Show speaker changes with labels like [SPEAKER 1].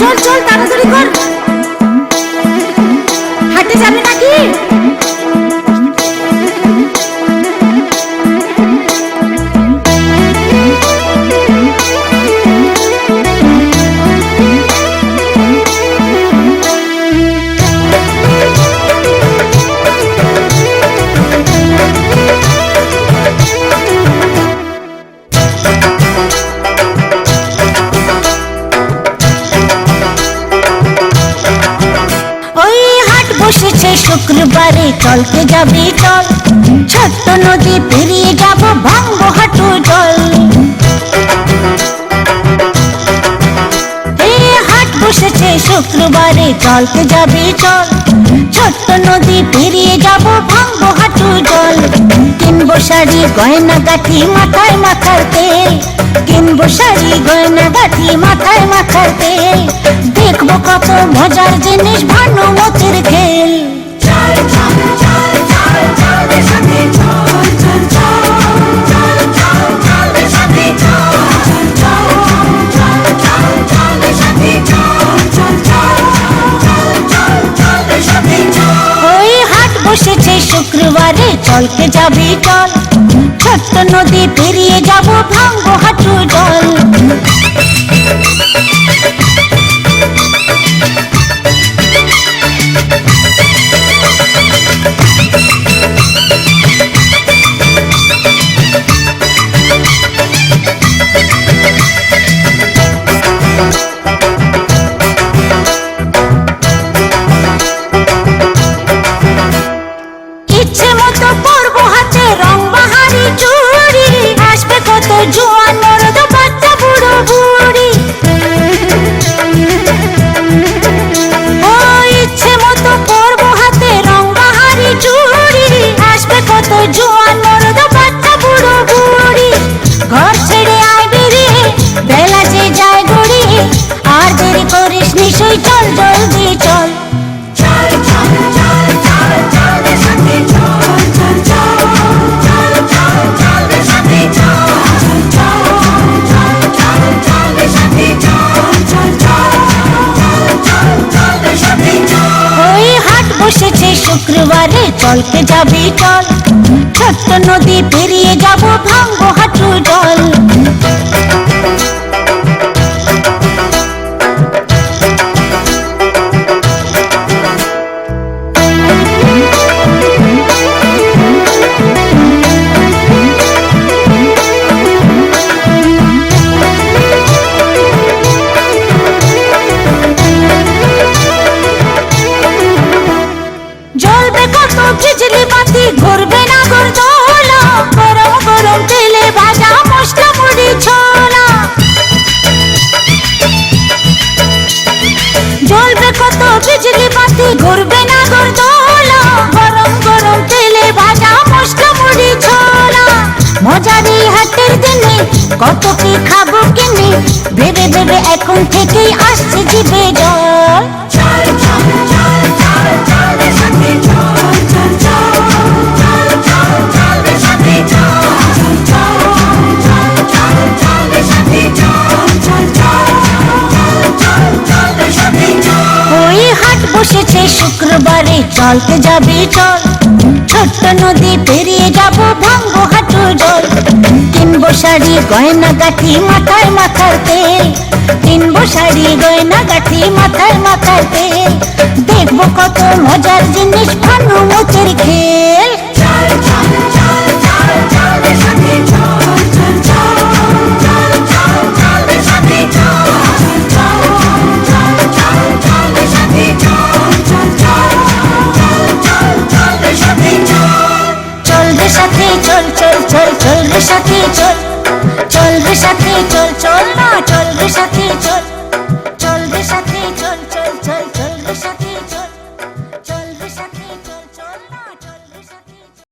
[SPEAKER 1] চল চল তাড়াতাড়ি কর, হাঁটে যাবে নাকি? শুক্রবারে চলতে যাবি চল, ছোট্ট নদী পেরিয়ে যাব, ভাঙবো হাঁটু জল। হাট বসেছে শুক্রবারে চলতে যাবি চল, ছোট্ট নদী পেরিয়ে যাব, ভাঙবো হাঁটু জল। কিনবো শাড়ি গয়না গাঠি মাথায় মাখার তেল, কিনবো শাড়ি গয়না গাঠি মাথায় মাখার তেল। দেখবো কত মজার জিনিস ভানুমতির খেল। বসেছে শুক্রবারে চলতে যাবি চল, ছোট্ট নদী পেরিয়ে যাব, ভাঙবো হাঁটু জল। ইচ্ছে মতো পরবো হাতে রং বাহারি চুড়ি, আসবে কত জোয়ান মরদ বাচ্চা বুড়ো বুড়ি। ও ইচ্ছে মতো পরবো হাতে রং বাহারি চুড়ি, আসবে কত জোয়ান মরদ বাচ্চা বুড়ো বুড়ি। ঘর ছেড়ে আয় বেরিয়ে বেলা যে যায় গড়িয়ে, আর দেরি করিস নিশই চল জলদি চল। বসেছে শুক্রবারে চলতে যাবি চল, ছোট্ট নদী পেরিয়ে যাব, ভাঙবো হাঁটু জল। জ্বলবে কত বিজলি বাতি, ঘুরবে না গরদোলা, গরম গরম তেলে ভাজা মশলা মুড়ি ছোলা। জ্বলবে কত বিজলি বাতি, ঘুরবে না গরদোলা, গরম গরম তেলে ভাজা মশলা মুড়ি ছোলা। মজারি হাটের দিনে কত কি খাবো কিনে, ভেবে ভেবে এখন থেকেই আসছে জিভে জল। বসেছে শুক্রবারে চলতে যাবি চল, ছোট্ট নদী পেরিয়ে যাব, ভাঙবো হাঁটু জল। কিনবো শাড়ি গয়না গাঠি মাথায় মাখার তেল, কিনবো শাড়ি গয়না গাঠি মাথায় মাখার তেল। দেখবো কত মজার জিনিস ভানুমতির খেল। সাথে চল চল চল, চল রে সাথে চল, চল রে সাথে চল, চল না চল রে সাথে চল।